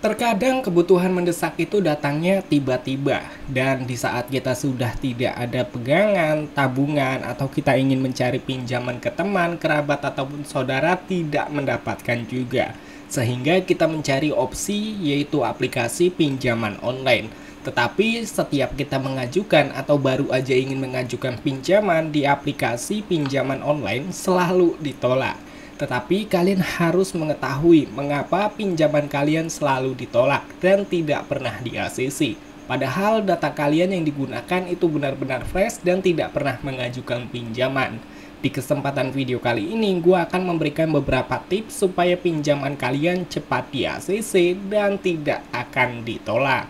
Terkadang kebutuhan mendesak itu datangnya tiba-tiba, dan di saat kita sudah tidak ada pegangan, tabungan, atau kita ingin mencari pinjaman ke teman, kerabat, ataupun saudara tidak mendapatkan juga. Sehingga kita mencari opsi yaitu aplikasi pinjaman online. Tetapi setiap kita mengajukan atau baru aja ingin mengajukan pinjaman di aplikasi pinjaman online selalu ditolak. Tetapi kalian harus mengetahui mengapa pinjaman kalian selalu ditolak dan tidak pernah di-ACC. Padahal data kalian yang digunakan itu benar-benar fresh dan tidak pernah mengajukan pinjaman. Di kesempatan video kali ini, gue akan memberikan beberapa tips supaya pinjaman kalian cepat di-ACC dan tidak akan ditolak.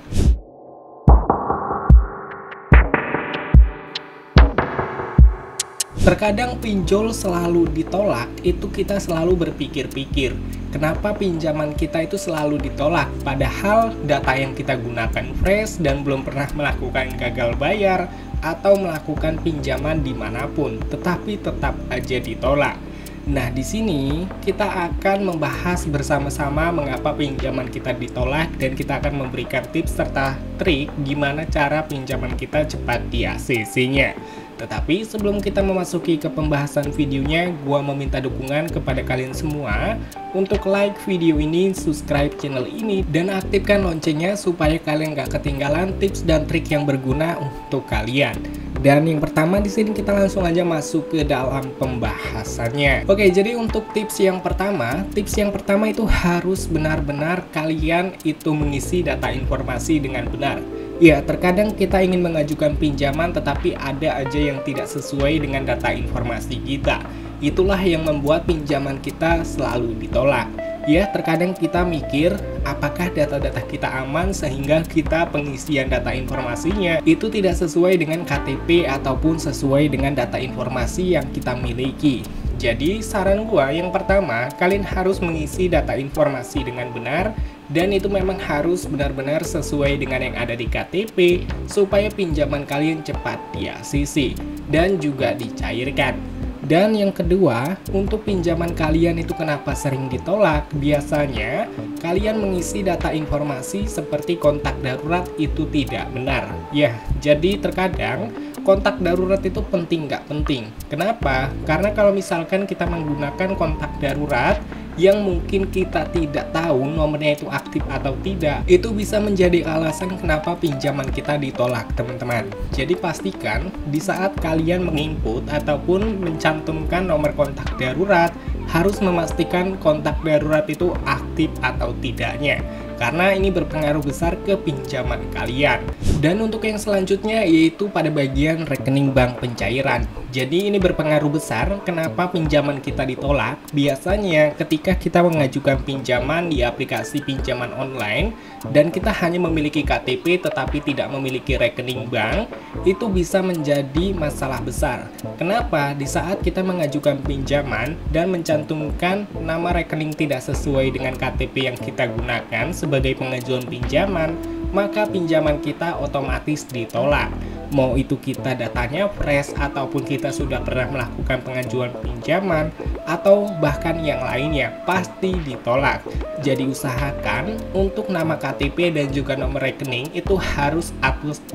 Terkadang pinjol selalu ditolak, itu kita selalu berpikir-pikir, kenapa pinjaman kita itu selalu ditolak, padahal data yang kita gunakan fresh dan belum pernah melakukan gagal bayar atau melakukan pinjaman dimanapun, tetapi tetap aja ditolak. Nah, di sini kita akan membahas bersama-sama mengapa pinjaman kita ditolak dan kita akan memberikan tips serta trik gimana cara pinjaman kita cepat di-ACC-nya. Tetapi sebelum kita memasuki ke pembahasan videonya, gua meminta dukungan kepada kalian semua untuk like video ini, subscribe channel ini, dan aktifkan loncengnya supaya kalian gak ketinggalan tips dan trik yang berguna untuk kalian. Dan yang pertama di sini kita langsung aja masuk ke dalam pembahasannya. Oke, jadi untuk tips yang pertama itu harus benar-benar kalian itu mengisi data informasi dengan benar. Ya, terkadang kita ingin mengajukan pinjaman tetapi ada aja yang tidak sesuai dengan data informasi kita. Itulah yang membuat pinjaman kita selalu ditolak. Ya, terkadang kita mikir apakah data-data kita aman sehingga kita pengisian data informasinya itu tidak sesuai dengan KTP ataupun sesuai dengan data informasi yang kita miliki. Jadi saran gua yang pertama, kalian harus mengisi data informasi dengan benar dan itu memang harus benar-benar sesuai dengan yang ada di KTP supaya pinjaman kalian cepat di-ACC dan juga dicairkan. Dan yang kedua, untuk pinjaman kalian itu kenapa sering ditolak? Biasanya kalian mengisi data informasi seperti kontak darurat itu tidak benar. Ya, jadi terkadang kontak darurat itu penting nggak penting. Kenapa? Karena kalau misalkan kita menggunakan kontak darurat yang mungkin kita tidak tahu nomornya itu aktif atau tidak, itu bisa menjadi alasan kenapa pinjaman kita ditolak, teman-teman. Jadi pastikan di saat kalian menginput ataupun mencantumkan nomor kontak darurat, harus memastikan kontak darurat itu aktif atau tidaknya, karena ini berpengaruh besar ke pinjaman kalian. Dan untuk yang selanjutnya yaitu pada bagian rekening bank pencairan. Jadi ini berpengaruh besar kenapa pinjaman kita ditolak. Biasanya ketika kita mengajukan pinjaman di aplikasi pinjaman online dan kita hanya memiliki KTP tetapi tidak memiliki rekening bank, itu bisa menjadi masalah besar. Kenapa? Di saat kita mengajukan pinjaman dan mencantumkan nama rekening tidak sesuai dengan KTP yang kita gunakan sebagai pengajuan pinjaman, maka pinjaman kita otomatis ditolak. Mau itu kita datanya fresh ataupun kita sudah pernah melakukan pengajuan pinjaman atau bahkan yang lainnya, pasti ditolak. Jadi usahakan untuk nama KTP dan juga nomor rekening itu harus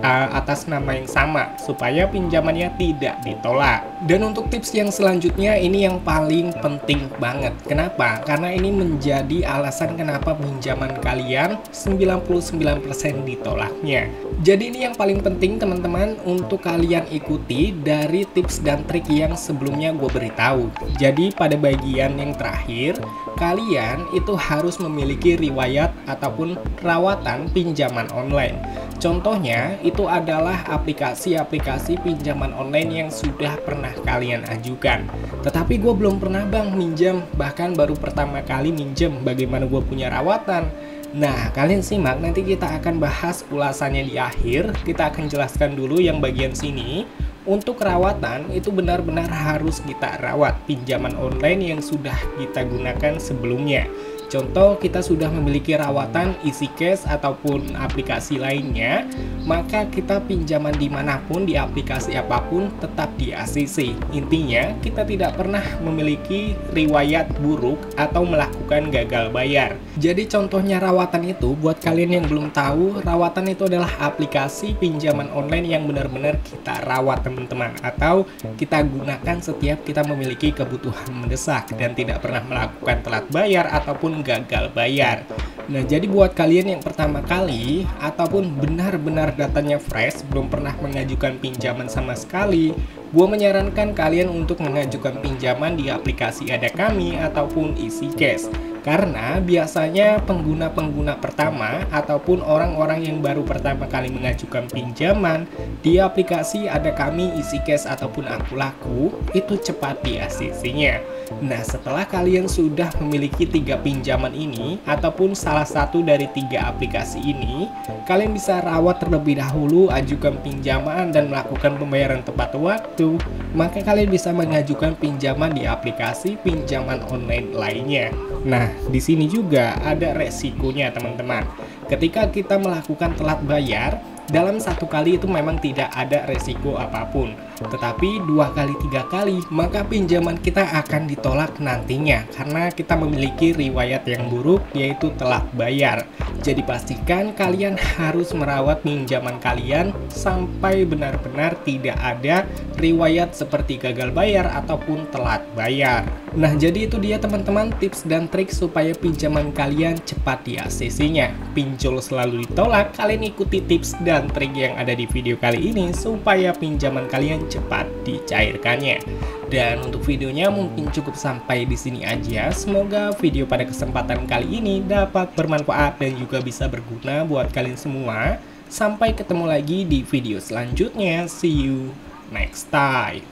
atas nama yang sama supaya pinjamannya tidak ditolak. Dan untuk tips yang selanjutnya ini yang paling penting banget. Kenapa? Karena ini menjadi alasan kenapa pinjaman kalian 99% ditolaknya. Jadi ini yang paling penting teman-teman untuk kalian ikuti dari tips dan trik yang sebelumnya gue beritahu. Jadi pada bagian yang terakhir, kalian itu harus memiliki riwayat ataupun rawatan pinjaman online. Contohnya itu adalah aplikasi-aplikasi pinjaman online yang sudah pernah kalian ajukan. Tetapi gue belum pernah bang minjam, bahkan baru pertama kali minjem, bagaimana gue punya rawatan? Nah, kalian simak, nanti kita akan bahas ulasannya di akhir. Kita akan jelaskan dulu yang bagian sini. Untuk rawatan, itu benar-benar harus kita rawat pinjaman online yang sudah kita gunakan sebelumnya. Contoh, kita sudah memiliki rawatan EasyCash ataupun aplikasi lainnya, maka kita pinjaman dimanapun, di aplikasi apapun, tetap di ACC. Intinya, kita tidak pernah memiliki riwayat buruk atau melakukan gagal bayar. Jadi contohnya rawatan itu, buat kalian yang belum tahu, rawatan itu adalah aplikasi pinjaman online yang benar-benar kita rawat teman-teman, atau kita gunakan setiap kita memiliki kebutuhan mendesak dan tidak pernah melakukan telat bayar ataupun gagal bayar. Nah, jadi buat kalian yang pertama kali ataupun benar-benar datanya fresh, belum pernah mengajukan pinjaman sama sekali, gue menyarankan kalian untuk mengajukan pinjaman di aplikasi Ada Kami ataupun EasyCash. Karena biasanya pengguna-pengguna pertama ataupun orang-orang yang baru pertama kali mengajukan pinjaman di aplikasi Ada Kami, EasyCash ataupun Aku Laku itu cepat di ACC-nya. Nah, setelah kalian sudah memiliki 3 pinjaman ini ataupun salah satu dari 3 aplikasi ini, kalian bisa rawat terlebih dahulu, ajukan pinjaman dan melakukan pembayaran tepat waktu, maka kalian bisa mengajukan pinjaman di aplikasi pinjaman online lainnya. Nah, di sini juga ada resikonya teman-teman. Ketika kita melakukan telat bayar, dalam 1 kali itu memang tidak ada resiko apapun. Tetapi 2 kali 3 kali, maka pinjaman kita akan ditolak nantinya karena kita memiliki riwayat yang buruk, yaitu telat bayar. Jadi pastikan kalian harus merawat pinjaman kalian sampai benar-benar tidak ada riwayat seperti gagal bayar ataupun telat bayar. Nah, jadi itu dia teman-teman tips dan trik supaya pinjaman kalian cepat di ACC-nya. Pinjol selalu ditolak, kalian ikuti tips dan trik yang ada di video kali ini supaya pinjaman kalian cepat dicairkannya. Dan untuk videonya mungkin cukup sampai di sini aja. Semoga video pada kesempatan kali ini dapat bermanfaat dan juga bisa berguna buat kalian semua. Sampai ketemu lagi di video selanjutnya. See you next time.